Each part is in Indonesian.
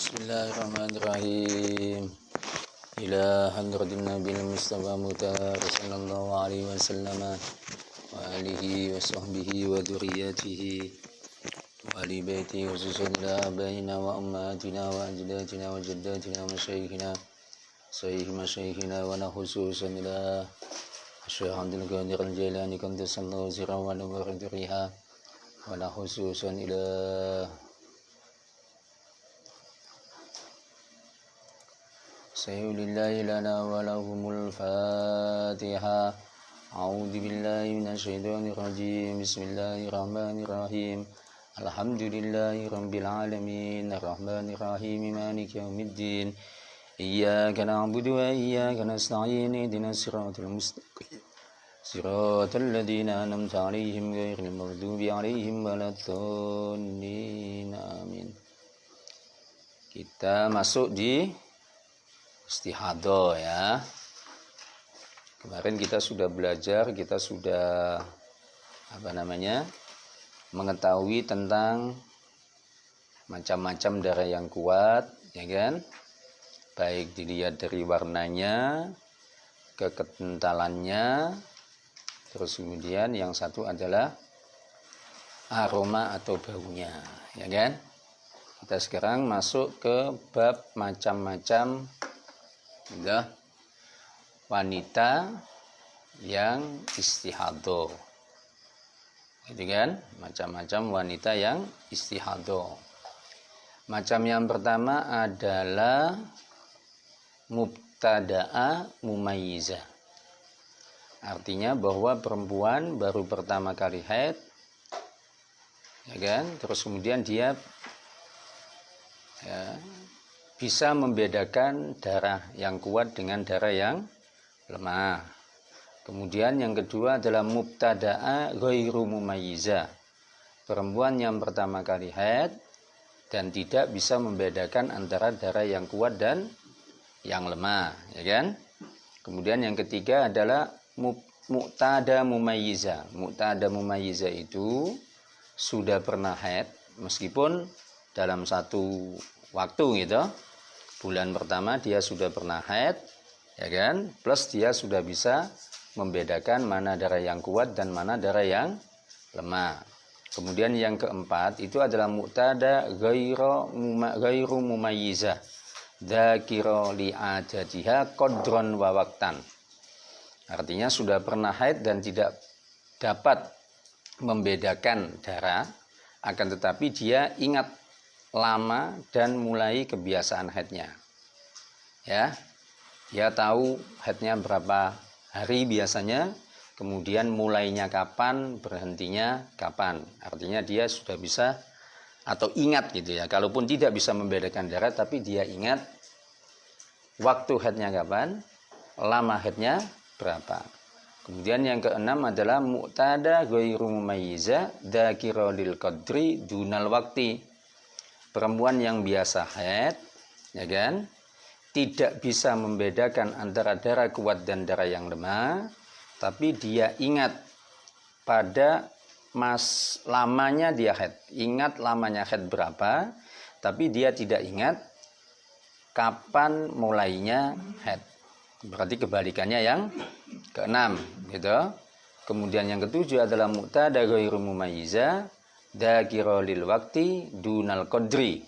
Bismillahirrahmanirrahim. Ila hadratin Nabil Mustafa Mutar sallallahu alaihi wasallam wa alihi wa sahbihi wa dzurriyyatihi wa ali baiti khususan ila abaina wa ummatina wa ajdatina wa jaddatina wa masyayikhina wa khususan ila Syekh Abdul Qadir Al-Jailani kantasallahu sirran wa nawaridriha wa khususan ila Sayyulillahi lana wa lahumul Fatiha. A'udzu billahi minasyaitonir rajim. Bismillahirrahmanirrahim. Alhamdulillahi rabbil alamin. Arrahmanir rahim. Maliki yaumiddin. Iyyaka na'budu wa iyyaka nasta'in. Ihdinas siratal mustaqim. Siratal ladzina an'amta 'alaihim ghairil maghdubi 'alaihim waladdallin. Amin. Kita masuk di istihadah ya. Kemarin kita sudah belajar, kita sudah mengetahui tentang macam-macam darah yang kuat, ya kan? Baik dilihat dari warnanya, kekentalannya, terus kemudian yang satu adalah aroma atau baunya, ya kan? Kita sekarang masuk ke bab macam-macam wanita yang istihadah, gitu kan? Macam-macam wanita yang istihadah. Macam yang pertama adalah mubtada'a mumayyizah. Artinya bahwa perempuan baru pertama kali haid, ya kan? Terus kemudian dia bisa membedakan darah yang kuat dengan darah yang lemah. Kemudian yang kedua adalah mubtada'a ghairu mumayyiza. Perempuan yang pertama kali haid dan tidak bisa membedakan antara darah yang kuat dan yang lemah, ya kan? Kemudian yang ketiga adalah mu'tada mumayyiza. Mu'tada mumayyiza itu sudah pernah haid meskipun dalam satu waktu gitu. Bulan pertama dia sudah pernah haid, ya kan? Plus dia sudah bisa membedakan mana darah yang kuat dan mana darah yang lemah. Kemudian yang keempat itu adalah mu'tada ghairu mumayyizah. Dzakira li'adatiha qadran wa waqtan. Artinya sudah pernah haid dan tidak dapat membedakan darah, akan tetapi dia ingat lama dan mulai kebiasaan haidnya, ya, dia tahu haidnya berapa hari biasanya, kemudian mulainya kapan, berhentinya kapan. Artinya dia sudah bisa atau ingat gitu ya, kalaupun tidak bisa membedakan darah tapi dia ingat waktu haidnya kapan, lama haidnya berapa. Kemudian yang keenam adalah mu'tada ghairu mumayyiza dzakira lil qadri dunal waqti. Perempuan yang biasa haid, ya kan, tidak bisa membedakan antara darah kuat dan darah yang lemah, tapi dia ingat pada lamanya dia haid, ingat lamanya haid berapa, tapi dia tidak ingat kapan mulainya haid. Berarti kebalikannya yang keenam, gitu. Kemudian yang ketujuh adalah mu'tada ghairu mumayyiza dzakira lil waqti dunal qadri.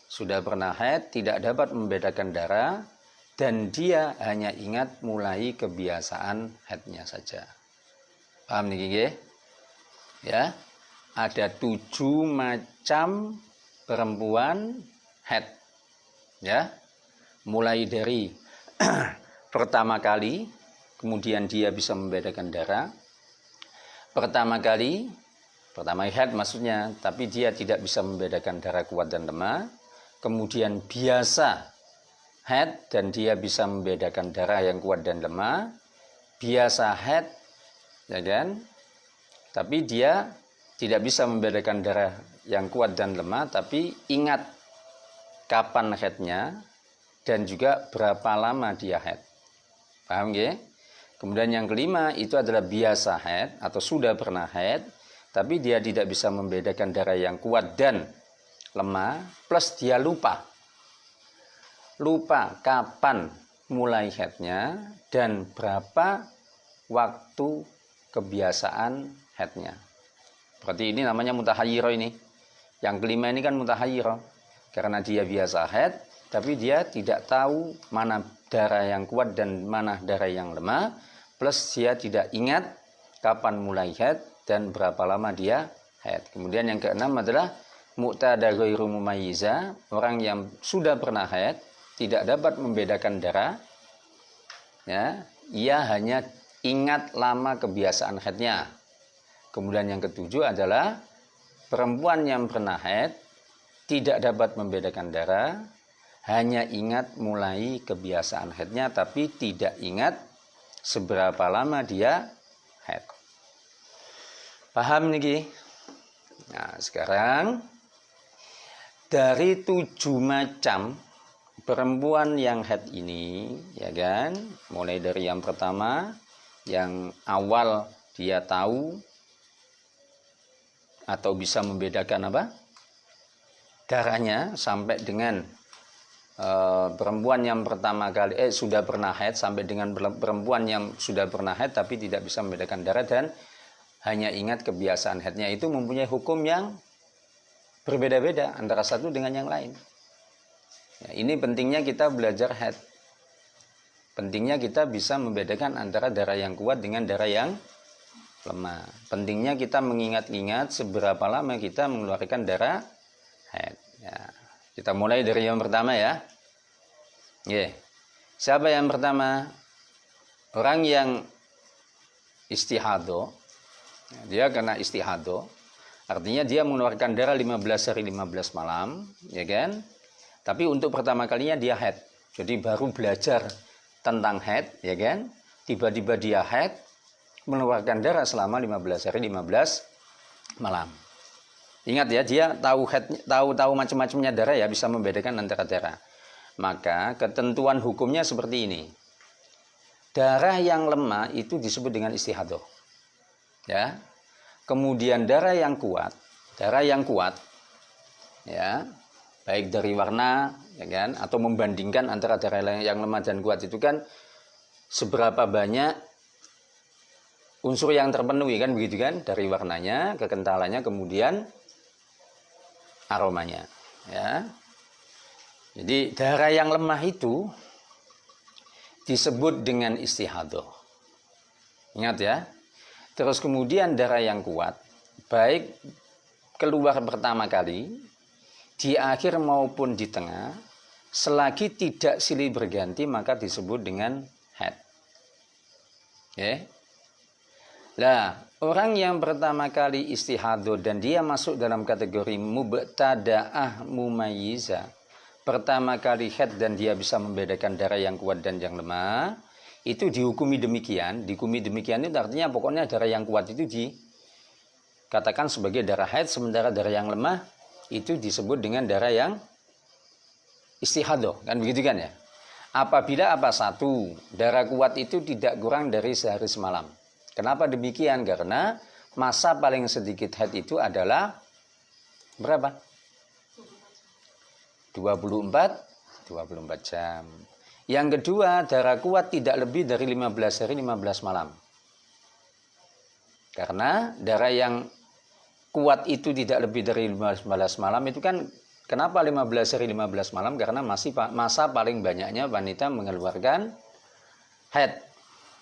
Sudah pernah haid, tidak dapat membedakan darah dan dia hanya ingat mulai kebiasaan haidnya saja. Paham nih nggih? Ya. Ada 7 macam perempuan haid. Ya. Mulai dari pertama kali, kemudian dia bisa membedakan darah. Pertama haid maksudnya, tapi dia tidak bisa membedakan darah kuat dan lemah. Kemudian biasa haid dan dia bisa membedakan darah yang kuat dan lemah. Biasa haid, ya kan? Tapi dia tidak bisa membedakan darah yang kuat dan lemah, tapi ingat kapan haidnya dan juga berapa lama dia haid. Paham nggih? Kemudian yang kelima itu adalah biasa haid atau sudah pernah haid, tapi dia tidak bisa membedakan darah yang kuat dan lemah, plus dia lupa lupa kapan mulai haidnya dan berapa waktu kebiasaan haidnya. Berarti ini namanya mutahayyiro ini. Yang kelima ini kan mutahayyiro. Karena dia biasa haid, tapi dia tidak tahu mana darah yang kuat dan mana darah yang lemah. Plus dia tidak ingat kapan mulai haid dan berapa lama dia haid. Kemudian yang keenam adalah mu'tada ghairu mumayyiza. Orang yang sudah pernah haid, tidak dapat membedakan darah. Ya, ia hanya ingat lama kebiasaan haidnya. Kemudian yang ketujuh adalah perempuan yang pernah haid tidak dapat membedakan darah, hanya ingat mulai kebiasaan haidnya tapi tidak ingat seberapa lama dia haid. Paham niki? Nah, sekarang dari 7 macam perempuan yang haid ini, ya kan? Mulai dari yang pertama, yang awal dia tahu atau bisa membedakan apa? Darahnya, sampai dengan perempuan yang pertama kali sudah pernah haid, sampai dengan perempuan yang sudah pernah haid tapi tidak bisa membedakan darah dan hanya ingat kebiasaan haidnya, itu mempunyai hukum yang berbeda-beda antara satu dengan yang lain. Ya, ini pentingnya kita belajar haid. Pentingnya kita bisa membedakan antara darah yang kuat dengan darah yang lemah. Pentingnya kita mengingat-ingat seberapa lama kita mengeluarkan darah haid. Ya. Kita mulai dari yang pertama ya. Siapa yang pertama? Orang yang istihado. Dia kena istihado. Artinya dia mengeluarkan darah 15 hari 15 malam, ya kan? Tapi untuk pertama kalinya dia haid. Jadi baru belajar tentang haid, ya kan? Tiba-tiba dia haid, mengeluarkan darah selama 15 hari 15 malam. Ingat ya, dia tahu macam-macamnya darah ya, bisa membedakan antara darah. Maka ketentuan hukumnya seperti ini. Darah yang lemah itu disebut dengan istihadah. Ya. Kemudian darah yang kuat ya, baik dari warna, ya kan, atau membandingkan antara darah yang lemah dan kuat itu kan seberapa banyak unsur yang terpenuhi, kan begitu kan, dari warnanya, kekentalannya, kemudian aromanya, ya. Jadi darah yang lemah itu disebut dengan istihadah. Ingat ya. Terus kemudian darah yang kuat, baik keluar pertama kali, di akhir maupun di tengah, selagi tidak silih berganti maka disebut dengan haid. Ya. Nah, orang yang pertama kali istihadah dan dia masuk dalam kategori mubtada'ah mumayyiza, pertama kali haid dan dia bisa membedakan darah yang kuat dan yang lemah, itu dihukumi demikian. Dihukumi demikian itu artinya pokoknya darah yang kuat itu dikatakan sebagai darah haid, sementara darah yang lemah itu disebut dengan darah yang istihadah, kan begitu kan ya. Apabila satu, darah kuat itu tidak kurang dari sehari semalam. Kenapa demikian? Karena masa paling sedikit haid itu adalah berapa? 24 jam. Yang kedua, darah kuat tidak lebih dari 15 hari 15 malam. Karena darah yang kuat itu tidak lebih dari 15 malam itu kan, kenapa 15 hari 15 malam? Karena masa paling banyaknya wanita mengeluarkan haid.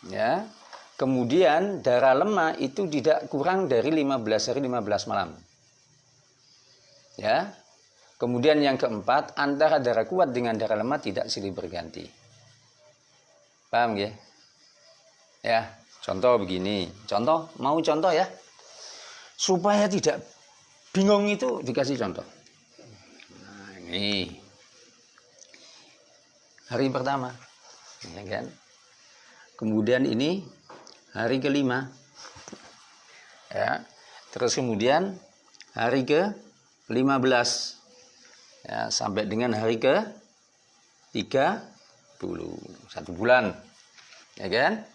Ya. Kemudian darah lemah itu tidak kurang dari 15 hari 15 malam. Ya. Kemudian yang keempat, antara darah kuat dengan darah lemah tidak silih berganti. Paham ya? Ya, contoh begini. Mau contoh ya? Supaya tidak bingung itu dikasih contoh. Nah, ini. Hari pertama. Ya kan? Kemudian ini hari kelima. Ya. Terus kemudian hari ke-15. Ya, sampai dengan hari ke-30, 1 bulan, ya kan?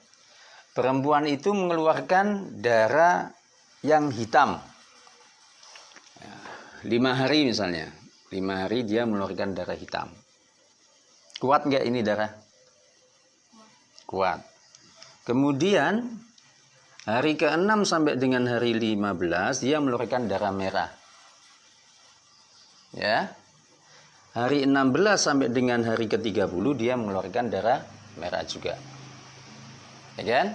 Perempuan itu mengeluarkan darah yang hitam. 5 hari misalnya, 5 hari dia mengeluarkan darah hitam. Kuat nggak ini darah? Kuat. Kemudian hari ke-6 sampai dengan hari 15 dia mengeluarkan darah merah. Ya. Hari 16 sampai dengan hari ke-30 dia mengeluarkan darah merah juga. Ya kan?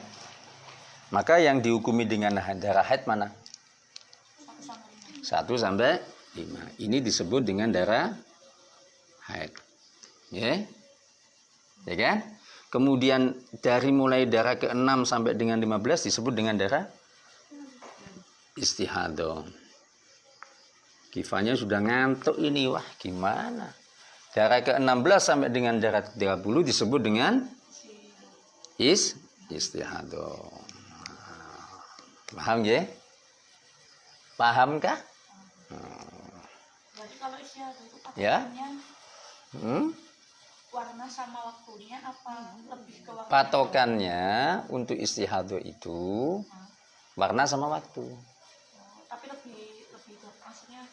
Maka yang dihukumi dengan darah haid mana? 1 sampai 5. Ini disebut dengan darah haid. Ya. Ya kan? Kemudian dari mulai darah ke-6 sampai dengan 15 disebut dengan darah istihadah. Kifanya sudah ngantuk ini. Wah, gimana? Darah ke-16 sampai dengan darah ke-30 disebut dengan istihadah. Paham ya? Pahamkah? Berarti kalau istihadah itu Ya. Warna sama waktunya apa lebih ke waktu? Patokannya untuk istihadah itu warna sama waktu. Tapi lebih maksudnya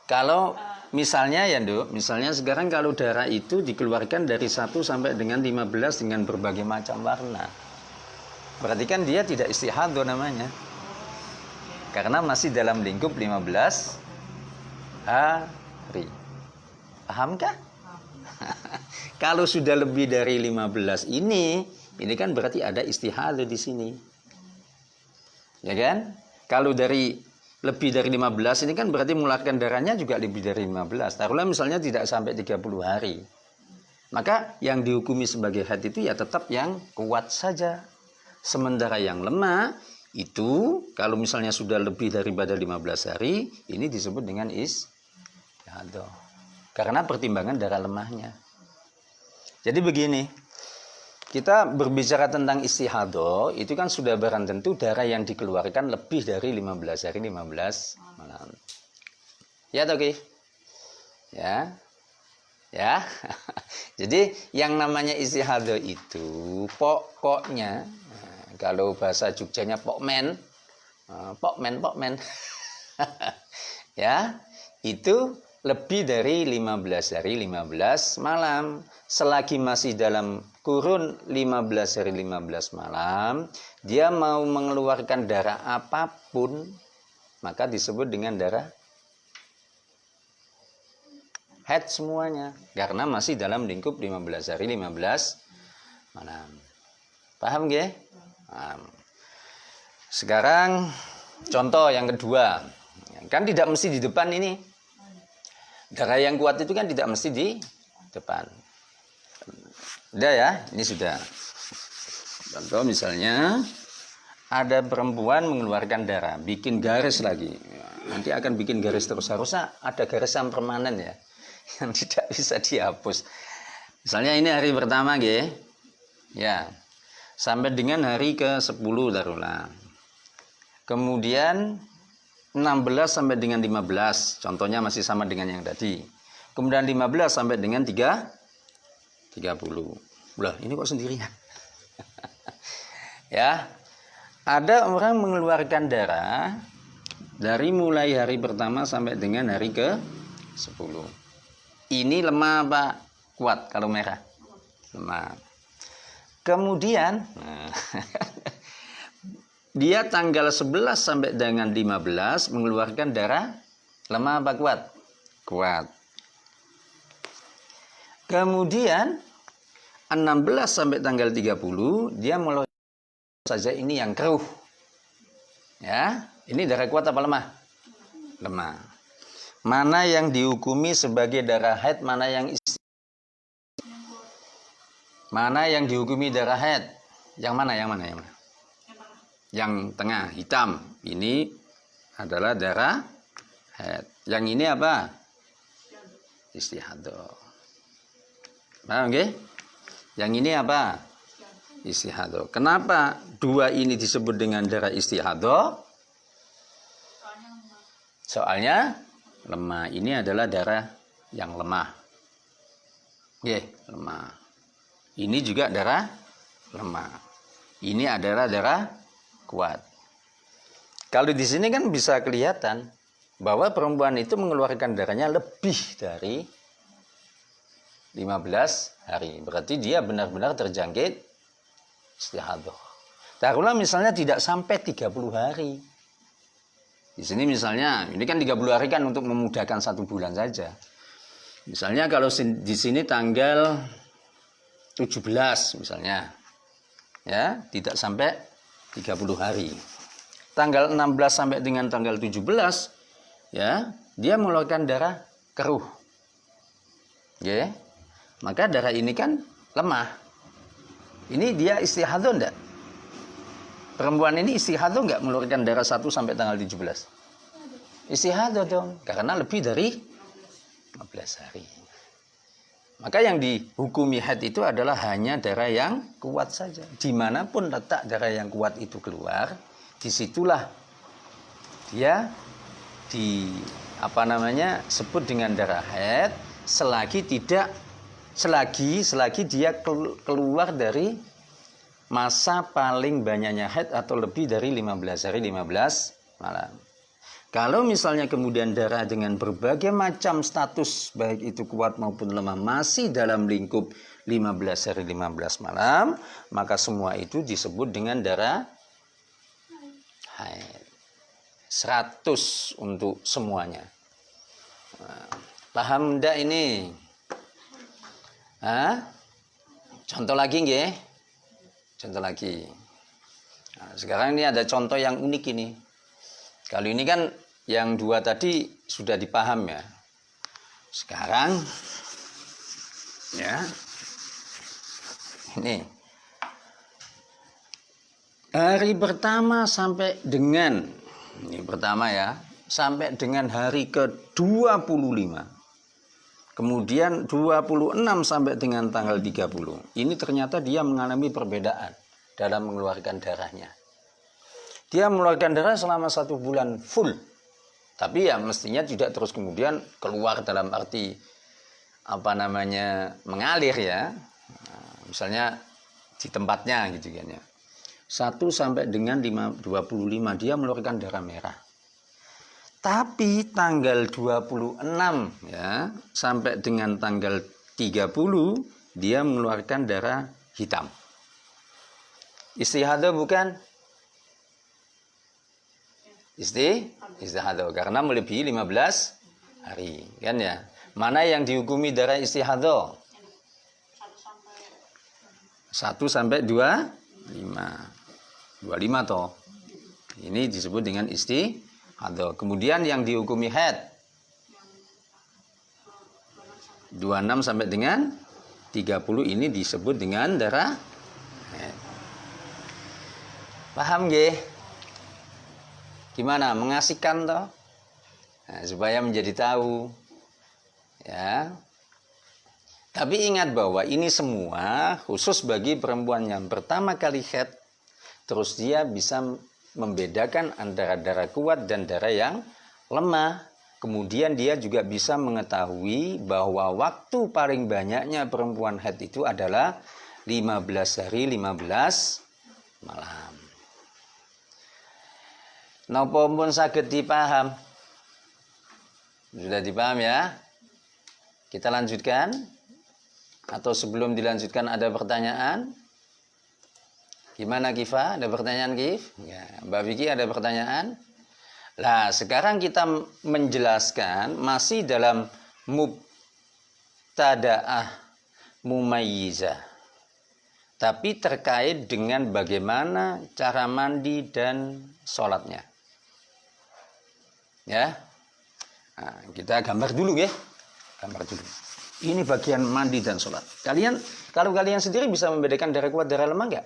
Kalau misalnya ya Nduk, misalnya sekarang kalau darah itu dikeluarkan dari 1 sampai dengan 15 dengan berbagai macam warna. Berarti kan dia tidak istihadah namanya. Karena masih dalam lingkup 15 hari. Pahamkah? Kalau sudah lebih dari 15 ini kan berarti ada istihadah di sini. Ya kan? Kalau dari lebih dari 15 ini kan berarti mengeluarkan darahnya juga lebih dari 15. Taruhlah misalnya tidak sampai 30 hari. Maka yang dihukumi sebagai haid itu ya tetap yang kuat saja. Sementara yang lemah itu kalau misalnya sudah lebih daripada 15 hari, ini disebut dengan istihadah. Karena pertimbangan darah lemahnya. Jadi begini, kita berbicara tentang istihadah, itu kan sudah barang tentu darah yang dikeluarkan lebih dari 15 hari 15 malam. Ya toh, Ki? Ya. Ya. Jadi yang namanya istihadah itu pokoknya, kalau bahasa Jogjanya pokmen. Ya, itu lebih dari 15 hari 15 malam. Selagi masih dalam kurun 15 hari 15 malam, dia mau mengeluarkan darah apapun, maka disebut dengan darah haid semuanya. Karena masih dalam lingkup 15 hari 15 malam. Paham nggih? Paham. Sekarang contoh yang kedua. Kan tidak mesti di depan ini. Darah yang kuat itu kan tidak mesti di depan. Udah ya, ini sudah. Contoh misalnya ada perempuan mengeluarkan darah, bikin garis lagi. Nanti akan bikin garis terus, harusnya ada garisan permanen ya, yang tidak bisa dihapus. Misalnya ini hari pertama nggih. Ya. Sampai dengan hari ke-10 taruhlah. Kemudian 16 sampai dengan 15, contohnya masih sama dengan yang tadi. Kemudian 15 sampai dengan 30. Lah, ini kok sendirian? Ya. Ada orang mengeluarkan darah dari mulai hari pertama sampai dengan hari ke-10. Ini lemah apa kuat kalau merah? Lemah. Kemudian dia tanggal 11 sampai dengan 15 mengeluarkan darah lemah apa kuat? Kuat. Kemudian 16 sampai tanggal 30 dia mulai saja ini yang keruh. Ya, ini darah kuat apa lemah? Lemah. Mana yang dihukumi sebagai darah haid, mana yang mana yang dihukumi darah haid? Yang mana? Yang tengah hitam. Ini adalah darah haid. Yang ini apa? Istihadah. Paham nggih? Yang ini apa? Istihadah. Kenapa dua ini disebut dengan darah istihadah? Soalnya lemah. Ini adalah darah yang lemah. Nggih, lemah. Ini juga darah lemah. Ini adalah darah kuat. Kalau di sini kan bisa kelihatan bahwa perempuan itu mengeluarkan darahnya lebih dari 15 hari. Berarti dia benar-benar terjangkit istihadah. Taruhlah misalnya tidak sampai 30 hari. Di sini misalnya, ini kan 30 hari kan untuk memudahkan 1 bulan saja. Misalnya kalau di sini tanggal 17 misalnya. Ya, tidak sampai 30 hari. Tanggal 16 sampai dengan tanggal 17 ya, dia mengeluarkan darah keruh. Ya. Maka darah ini kan lemah. Ini dia istihadah enggak? Perempuan ini istihadah enggak mengeluarkan darah 1 sampai tanggal 17? Istihadah dong, karena lebih dari 15 hari. Maka yang dihukumi haid itu adalah hanya darah yang kuat saja. Dimanapun letak darah yang kuat itu keluar, disitulah dia sebut dengan darah haid selagi dia keluar dari masa paling banyaknya haid atau lebih dari 15 hari 15 malam. Kalau misalnya kemudian darah dengan berbagai macam status baik itu kuat maupun lemah masih dalam lingkup 15 hari 15 malam, maka semua itu disebut dengan darah haid. 100 untuk semuanya. Paham enggak ini? Contoh lagi nggih? Contoh lagi. Nah, sekarang ini ada contoh yang unik ini. Kalau ini kan yang 2 tadi sudah dipaham ya. Sekarang ya. Ini. Hari pertama sampai dengan ini pertama ya, sampai dengan hari ke-25. Kemudian 26 sampai dengan tanggal 30. Ini ternyata dia mengalami perbedaan dalam mengeluarkan darahnya. Dia mengeluarkan darah selama 1 bulan full. Tapi ya mestinya tidak terus kemudian keluar dalam arti mengalir ya. Nah, misalnya di tempatnya gitu kan ya. 1 sampai dengan 25 dia mengeluarkan darah merah. Tapi tanggal 26 ya sampai dengan tanggal 30 dia mengeluarkan darah hitam. Istihadah bukan? Istihadah karena melebihi 15 hari kan ya. Mana yang dihukumi darah istihadah? 1 sampai 25 toh. Ini disebut dengan istihadah. Kemudian yang dihukumi haid 26 sampai dengan 30 ini disebut dengan darah haid. Paham nggih? Gimana? Mengasihkan toh? Nah, supaya menjadi tahu. Ya. Tapi ingat bahwa ini semua khusus bagi perempuan yang pertama kali haid. Terus dia bisa membedakan antara darah kuat dan darah yang lemah. Kemudian dia juga bisa mengetahui bahwa waktu paling banyaknya perempuan haid itu adalah 15 hari 15 malam. Napa pun saged dipaham? Sudah dipaham ya? Kita lanjutkan? Atau sebelum dilanjutkan ada pertanyaan? Gimana Kifa? Ada pertanyaan Kif? Ya, Mbak Vicky ada pertanyaan? Nah, sekarang kita menjelaskan masih dalam mubtada'ah mumayyizah. Tapi terkait dengan bagaimana cara mandi dan sholatnya. Ya. Nah, kita gambar dulu ya. Gambar dulu. Ini bagian mandi dan sholat. Kalau kalian sendiri bisa membedakan darah kuat darah lemah enggak?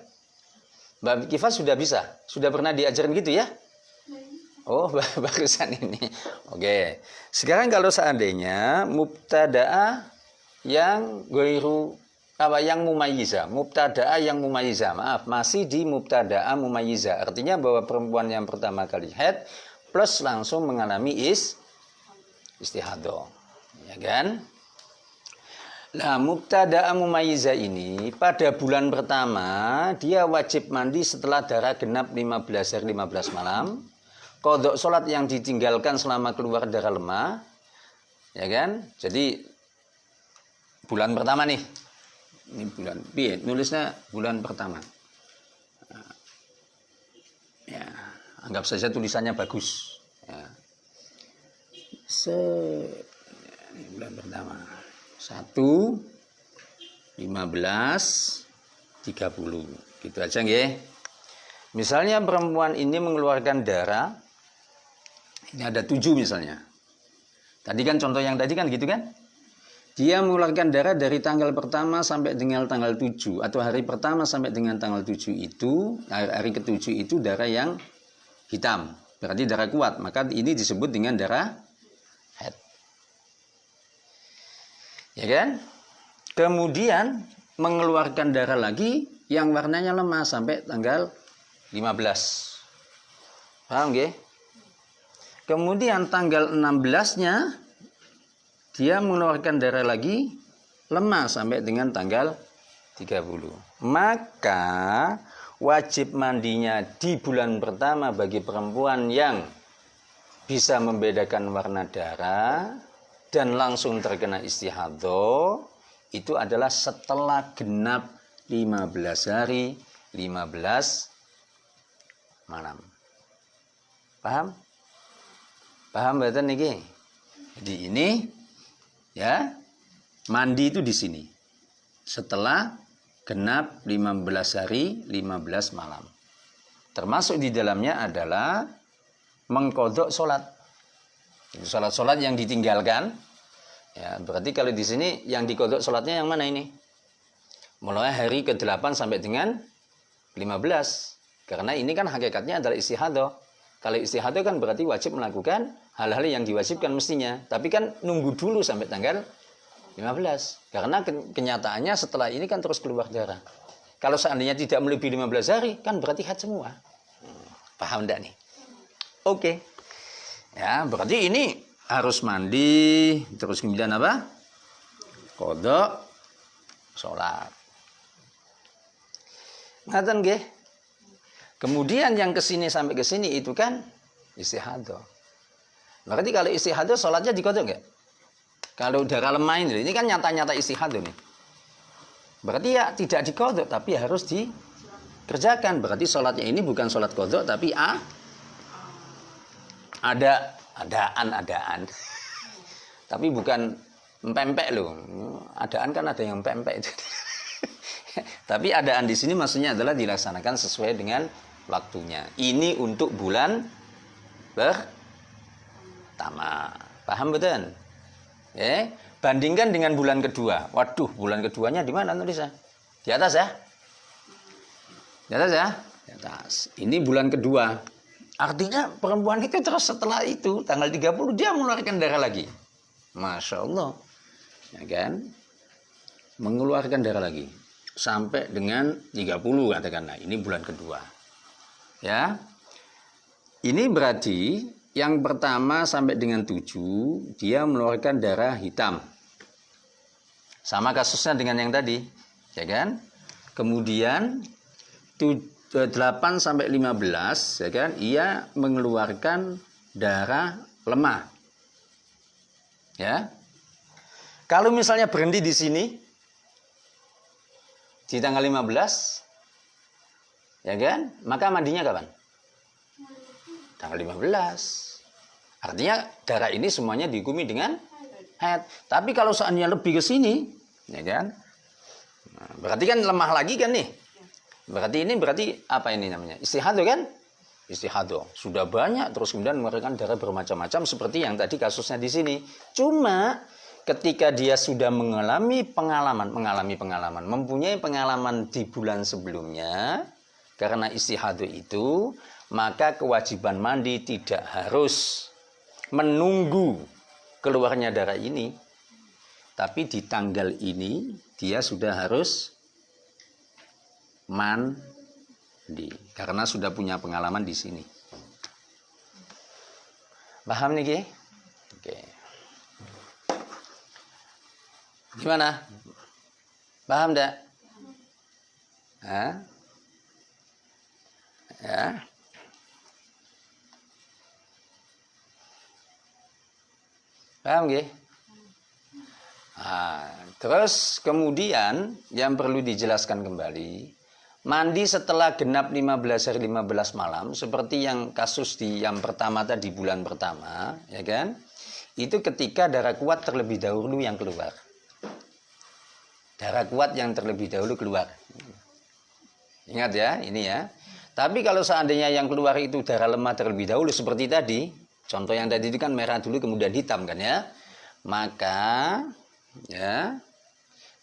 Mbak Kifa sudah bisa? Sudah pernah diajarin gitu ya? Oh, barusan ini. Oke. Sekarang kalau seandainya mubtada'ah yang yang mumayyiza. Mubtada'ah yang mumayyiza. Maaf, masih di mubtada'ah mumayyiza. Artinya bahwa perempuan yang pertama kali haid plus langsung mengalami istihadah. Ya kan? Nah, mubtada'ah mumayyiza ini pada bulan pertama dia wajib mandi setelah darah genap 15 hari 15 malam. Qadha sholat yang ditinggalkan selama keluar darah lemah. Ya kan? Jadi bulan pertama nih. Ini bulan, nulisnya bulan pertama. Ya, anggap saja tulisannya bagus. Ya. Ini bulan pertama. 1, 15, 30. Gitu aja nggih. Misalnya perempuan ini mengeluarkan darah. Ini ada 7 misalnya. Tadi kan contoh yang tadi kan gitu kan? Dia mengeluarkan darah dari tanggal pertama sampai dengan tanggal 7. Atau hari pertama sampai dengan tanggal 7 itu, hari ke-7 itu darah yang hitam. Berarti darah kuat. Maka ini disebut dengan darah haid. Ya kan? Kemudian mengeluarkan darah lagi yang warnanya lemah sampai tanggal 15. Paham nggih? Kemudian tanggal 16-nya dia mengeluarkan darah lagi lemah sampai dengan tanggal 30. Maka wajib mandinya di bulan pertama bagi perempuan yang bisa membedakan warna darah dan langsung terkena istihadah itu adalah setelah genap 15 hari, 15 malam. Paham? Paham mboten niki? Jadi ini ya, mandi itu di sini. Setelah genap 15 hari, 15 malam. Termasuk di dalamnya adalah mengkodok sholat. Sholat-sholat yang ditinggalkan. Ya, berarti kalau di sini yang dikodok sholatnya yang mana ini? Mulai hari ke-8 sampai dengan 15. Karena ini kan hakikatnya adalah istihadah. Kalau istihadah kan berarti wajib melakukan hal-hal yang diwajibkan mestinya. Tapi kan nunggu dulu sampai tanggal 15. Karena kenyataannya setelah ini kan terus keluar darah. Kalau seandainya tidak melebihi 15 hari, kan berarti haid semua. Paham enggak nih? Oke. Ya, berarti ini harus mandi. Terus kemudian apa? Kodok sholat. Ngaten nggih? Kemudian yang kesini sampai kesini itu kan istihadah. Berarti kalau istihadah sholatnya dikodok nggak? Kalau darah lemah ini kan nyata-nyata istihadah nih. Berarti ya tidak dikodok tapi harus dikerjakan. Berarti sholatnya ini bukan sholat kodok tapi adaan. Tapi bukan empempek loh. Adaan kan ada yang empempek itu. Tapi adaan di sini maksudnya adalah dilaksanakan sesuai dengan waktunya. Ini untuk bulan pertama. Paham betul? Bandingkan dengan bulan kedua. Waduh, bulan keduanya di mana tulisnya? Di atas ya? Di atas ya? Di atas. Ini bulan kedua. Artinya perempuan itu terus setelah itu tanggal 30 dia mengeluarkan darah lagi. Masya Allah. Ya kan? Mengeluarkan darah lagi. Sampai dengan 30 katakanlah. Ini bulan kedua. Ya. Ini berarti yang pertama sampai dengan 7 dia mengeluarkan darah hitam. Sama kasusnya dengan yang tadi, ya kan? Kemudian 8 sampai 15 ya kan? Ia mengeluarkan darah lemah. Ya. Kalau misalnya berhenti di sini di tanggal 15 ya kan? Maka mandinya kapan? Tanggal 15. Artinya darah ini semuanya dihukumi dengan haid. Tapi kalau seandainya lebih ke sini, ya kan? Nah, berarti kan lemah lagi kan nih. Berarti apa ini namanya? Istihadah kan? Istihadah. Sudah banyak terus kemudian mengeluarkan darah bermacam-macam seperti yang tadi kasusnya di sini. Cuma ketika dia sudah mengalami pengalaman, mempunyai pengalaman di bulan sebelumnya karena istihadah itu, maka kewajiban mandi tidak harus menunggu keluarnya darah ini, tapi di tanggal ini dia sudah harus mandi karena sudah punya pengalaman di sini. Paham nih, Ki? Oke. Gimana? Paham enggak? Hah? Ya. Paham nggih? Terus kemudian yang perlu dijelaskan kembali, mandi setelah genap 15 hari 15 malam, seperti yang kasus di yang pertama tadi, bulan pertama, ya kan? Itu ketika darah kuat terlebih dahulu yang keluar. Darah kuat yang terlebih dahulu keluar. Ingat ya, ini ya. Tapi kalau seandainya yang keluar itu darah lemah terlebih dahulu seperti tadi, contoh yang tadi itu kan merah dulu kemudian hitam kan ya. Maka ya,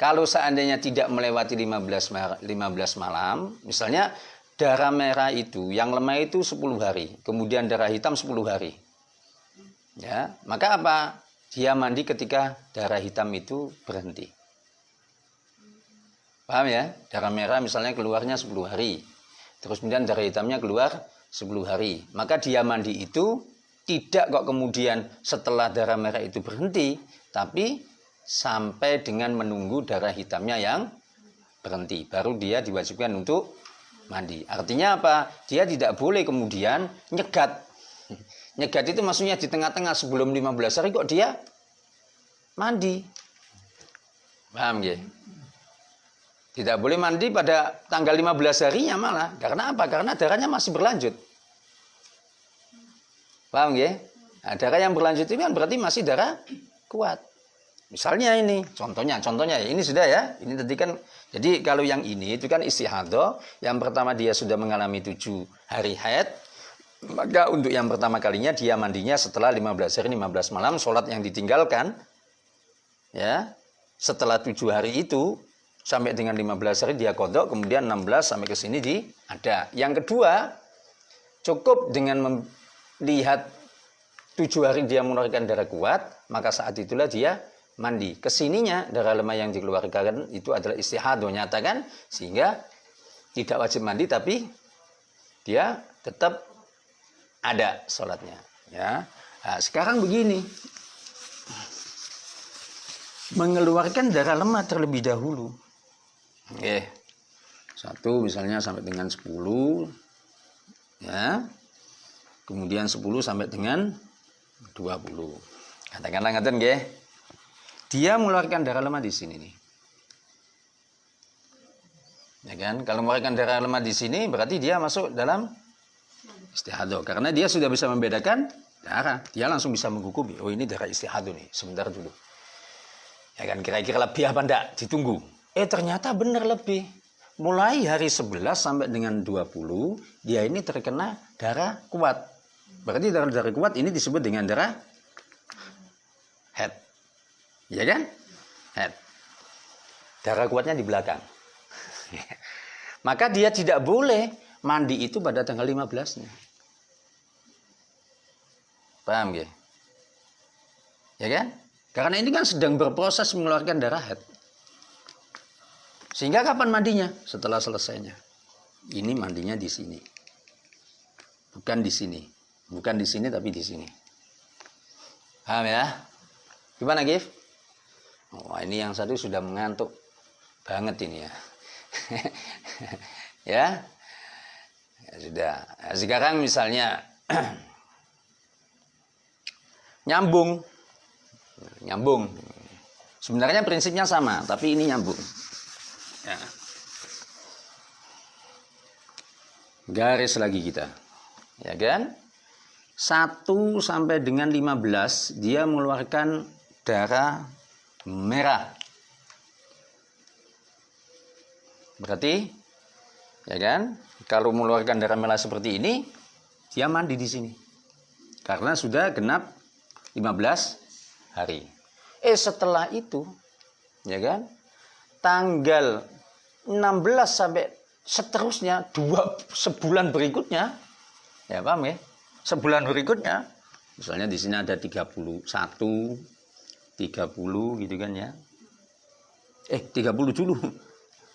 kalau seandainya tidak melewati 15 malam, misalnya darah merah itu, yang lemah itu 10 hari, kemudian darah hitam 10 hari. Ya, maka apa? Dia mandi ketika darah hitam itu berhenti. Paham ya? Darah merah misalnya keluarnya 10 hari. Terus kemudian darah hitamnya keluar 10 hari. Maka dia mandi itu tidak kok kemudian setelah darah merah itu berhenti, tapi sampai dengan menunggu darah hitamnya yang berhenti. Baru dia diwajibkan untuk mandi. Artinya apa? Dia tidak boleh kemudian nyegat. Nyegat itu maksudnya di tengah-tengah sebelum 15 hari kok dia mandi. Paham ya? Tidak boleh mandi pada tanggal 15 harinya malah. Karena apa? Karena darahnya masih berlanjut. Paham ya? Nah, darah yang berlanjut itu kan berarti masih darah kuat. Misalnya ini, contohnya ya, ini sudah ya. Ini tadi kan, jadi kalau yang ini itu kan istihadah. Yang pertama dia sudah mengalami 7 hari haid. Maka untuk yang pertama kalinya dia mandinya setelah 15 hari 15 malam, sholat yang ditinggalkan. Ya, setelah 7 hari itu sampai dengan 15 hari dia kodok, kemudian 16 sampai ke sini ada. Yang kedua, cukup dengan melihat 7 hari dia mengeluarkan darah kuat, maka saat itulah dia mandi. Kesininya darah lemah yang dikeluarkan itu adalah istihadah nyata kan, sehingga tidak wajib mandi tapi dia tetap ada sholatnya. Ya. Nah, sekarang begini, mengeluarkan darah lemah terlebih dahulu. Oke, 1 misalnya sampai dengan 10, ya. Kemudian 10 sampai dengan 20. Katakanlah ngaten nggih. Dia mengeluarkan darah lemah di sini nih. Ya kan? Kalau mengeluarkan darah lemah di sini berarti dia masuk dalam istihadah. Karena dia sudah bisa membedakan darah. Dia langsung bisa menghukumi, oh ini darah istihadah nih, sebentar dulu. Ya kan, kira-kira lebih apa enggak? Ditunggu. Ternyata benar lebih. Mulai hari 11 sampai dengan 20, dia ini terkena darah kuat. Berarti darah kuat ini disebut dengan darah haid. Ya kan? Haid. Darah kuatnya di belakang. Maka dia tidak boleh mandi itu pada tanggal 15-nya. Paham ya? Ya kan? Karena ini kan sedang berproses mengeluarkan darah haid. Sehingga kapan mandinya? Setelah selesainya. Ini mandinya di sini. Bukan di sini. Bukan di sini tapi di sini. Paham ya? Gimana, Gif? Wah, ini yang satu sudah mengantuk banget ini ya. Ya? Ya sudah. Nah, sekarang misalnya nyambung. Sebenarnya prinsipnya sama, tapi ini nyambung. Ya. Garis lagi kita. Ya kan? 1 sampai dengan 15 dia mengeluarkan darah merah. Berarti ya kan? Kalau mengeluarkan darah merah seperti ini, dia mandi di sini. Karena sudah genap 15 hari. Setelah itu, ya kan? Tanggal 16 sampai seterusnya, sebulan berikutnya, ya paham ya? Sebulan berikutnya, misalnya di sini ada 31, 30 gitu kan ya. 30 dulu.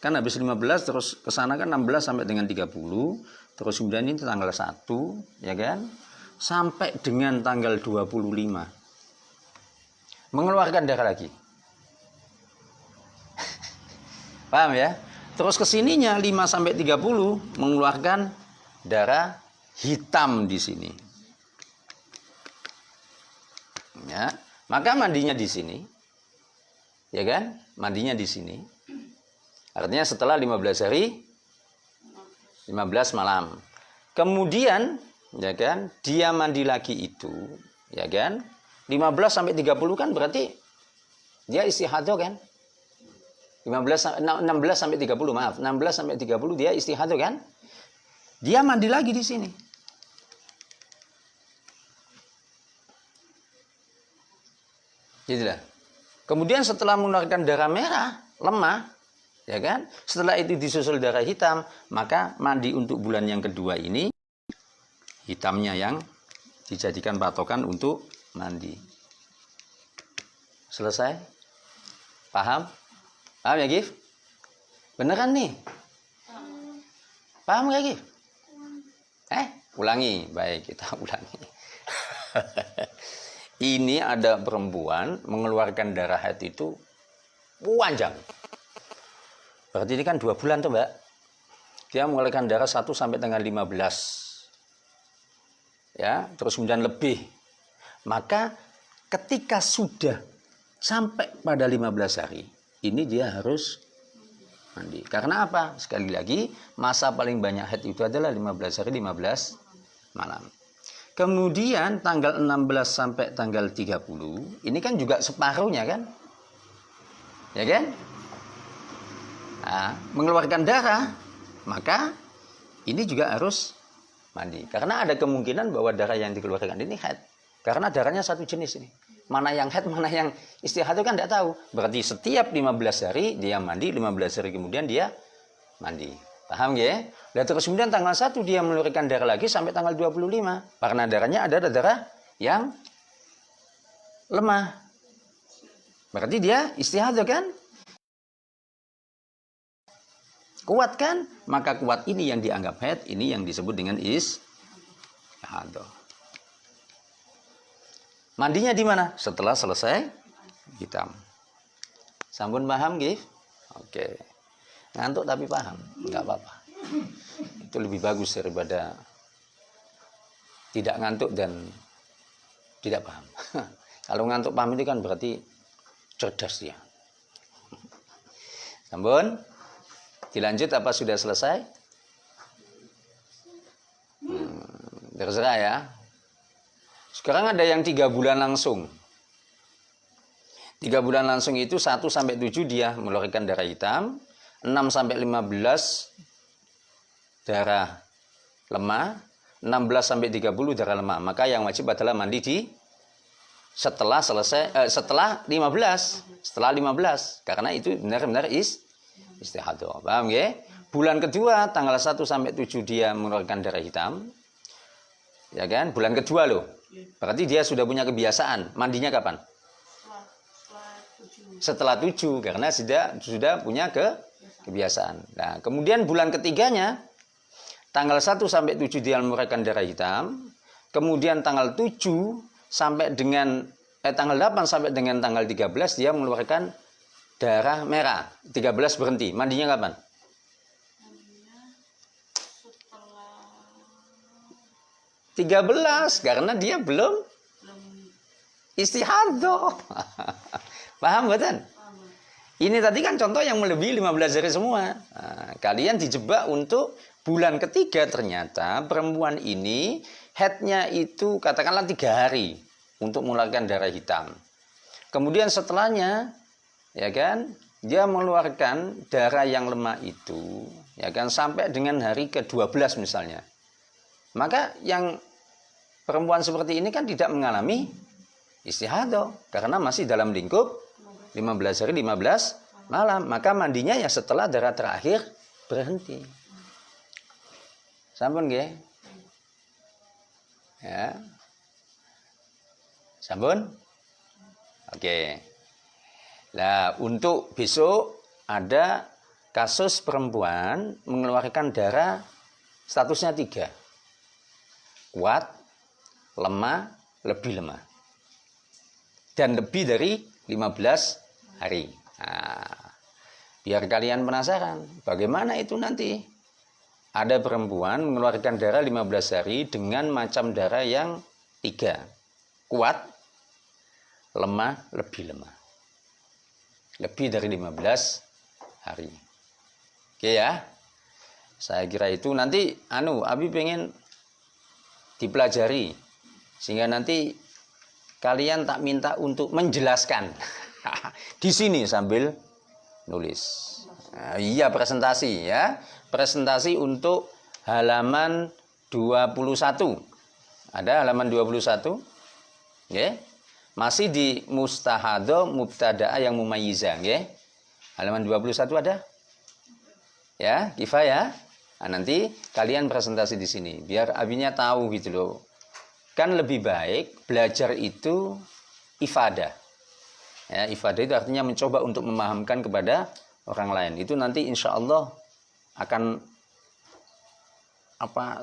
Kan habis 15 terus ke sana kan 16 sampai dengan 30, terus kemudian ini tanggal 1, ya kan? Sampai dengan tanggal 25. Mengeluarkan darah lagi. Paham ya? Terus kesininya 5 sampai 30 mengeluarkan darah hitam di sini. Ya, maka mandinya di sini. ya kan? Mandinya di sini. Artinya setelah 15 hari, 15 malam. Kemudian, ya kan, dia mandi lagi itu, ya kan? 15 sampai 30 kan berarti dia istihadah kan? 16 sampai 30, maaf. 16 sampai 30 dia istihadah kan? Dia mandi lagi di sini. Gitulah. Kemudian setelah mengeluarkan darah merah, lemah, ya kan? Setelah itu disusul darah hitam, maka mandi untuk bulan yang kedua ini hitamnya yang dijadikan patokan untuk mandi. Selesai? Paham? Paham ya, Gif? Beneran nih? Paham gak, Gif? Ulangi. Baik, kita ulangi. Ini ada perempuan mengeluarkan darah haid itu panjang. Berarti ini kan 2 bulan tuh, Mbak. Dia mengeluarkan darah 1 sampai tanggal 15. Ya, terus kemudian lebih. Maka ketika sudah sampai pada 15 hari, ini dia harus mandi. Karena apa? Sekali lagi, masa paling banyak haid itu adalah 15 hari, 15 malam. Kemudian tanggal 16 sampai tanggal 30, ini kan juga separuhnya kan? Ya kan? Nah, mengeluarkan darah, maka ini juga harus mandi. Karena ada kemungkinan bahwa darah yang dikeluarkan ini haid. Karena darahnya satu jenis ini. Mana yang haid, mana yang istihadah kan tidak tahu. Berarti setiap 15 hari dia mandi, 15 hari kemudian dia mandi. Paham ya? Dan terus kemudian tanggal 1 dia mengeluarkan darah lagi sampai tanggal 25. Karena darahnya ada darah yang lemah. Berarti dia istihadah kan? Kuat kan? Maka kuat ini yang dianggap haid, ini yang disebut dengan istihadah. Mandinya di mana? Setelah selesai hitam. Sampun paham, Gif? Oke. Ngantuk tapi paham, nggak apa-apa. Itu lebih bagus daripada tidak ngantuk dan tidak paham. Kalau ngantuk paham itu kan berarti cerdas dia. Sampun? Dilanjut apa sudah selesai? Terserah ya. Sekarang ada yang 3 bulan langsung. 3 bulan langsung itu 1 sampai 7 dia mengeluarkan darah hitam. 6 sampai 15 darah lemah. 16 sampai 30 darah lemah. Maka yang wajib adalah mandi di setelah 15. Setelah 15. Karena itu benar-benar istihadah. Paham ya? Bulan kedua tanggal 1 sampai 7 dia mengeluarkan darah hitam. Ya kan? Bulan kedua loh. Berarti dia sudah punya kebiasaan. Mandinya kapan? Setelah 7 karena sudah punya kebiasaan. Nah, kemudian bulan ketiganya tanggal 1 sampai 7 dia mengeluarkan darah hitam. Kemudian tanggal 7 sampai dengan tanggal 8 sampai dengan tanggal 13 dia mengeluarkan darah merah. 13 berhenti. Mandinya kapan? Mandinya 13 karena dia belum istihadah. Paham betul? Ini tadi kan contoh yang melebihi 15 hari semua. Nah, kalian dijebak untuk bulan ketiga ternyata perempuan ini haidnya itu katakanlah 3 hari untuk mengeluarkan darah hitam. Kemudian setelahnya, ya kan, dia mengeluarkan darah yang lemah itu, ya kan, sampai dengan hari ke-12 misalnya. Maka yang perempuan seperti ini kan tidak mengalami istihadah karena masih dalam lingkup 15 hari 15 malam. Maka mandinya ya setelah darah terakhir berhenti. Sampun nggih? Ya. Sampun? Oke. Nah, untuk besok ada kasus perempuan mengeluarkan darah statusnya 3. Kuat, lemah, lebih lemah. Dan lebih dari 15 hari. Nah, biar kalian penasaran, bagaimana itu nanti? Ada perempuan mengeluarkan darah 15 hari dengan macam darah yang 3. Kuat, lemah, lebih lemah. lebih dari 15 hari. Oke ya. Saya kira itu nanti Abi pengen dipelajari sehingga nanti kalian tak minta untuk menjelaskan di sini sambil nulis. Nah, iya presentasi ya. Presentasi untuk halaman 21. Ada halaman 21? Ya. Masih di mustahadho mubtada'a yang mumayyizah, ya. Halaman 21 ada? Ya, kifayah. Nah, nanti kalian presentasi di sini biar abinya tahu gitu loh. Kan lebih baik belajar itu ifadah. Ya, ifadah itu artinya mencoba untuk memahamkan kepada orang lain. Itu nanti insya Allah akan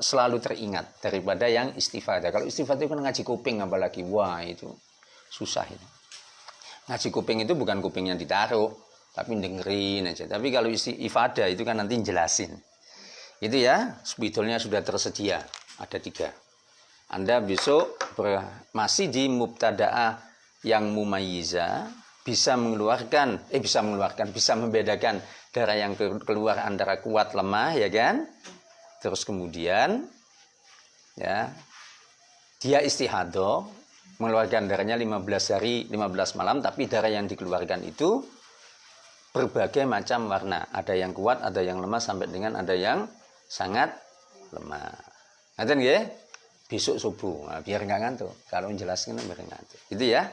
selalu teringat daripada yang istifadah. Kalau istifadah itu kan ngaji kuping apalagi, wah itu susah itu. Ngaji kuping itu bukan kupingnya ditaruh, tapi dengerin aja. Tapi kalau istifadah itu kan nanti jelasin. Itu ya, spidolnya sudah tersedia, ada 3. Anda besok masih di mubtada'ah yang mumayyiza, bisa membedakan darah yang keluar antara kuat lemah, ya kan? Terus kemudian ya dia istihadah mengeluarkan darahnya 15 hari 15 malam, tapi darah yang dikeluarkan itu berbagai macam warna, ada yang kuat, ada yang lemah, sampai dengan ada yang sangat lemah. Ngaten nggih? Besok subuh, nah, biar nggak ngantuk. Kalau menjelaskan biar ngantuk. Itu ya.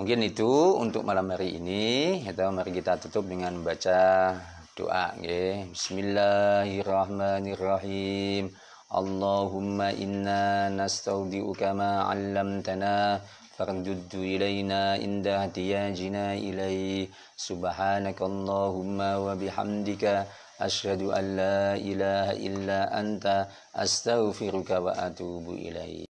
Mungkin itu untuk malam hari ini. Mari kita tutup dengan membaca doa, nggih. Bismillahirrahmanirrahim. Allahumma inna nastaudi'uka ma 'allamtana faruddu ilaina inda ihtiyajina ilaihi. Subhanakallahumma wa bihamdika asyhadu an la ilaha illa anta astaghfiruka wa atubu ilaik.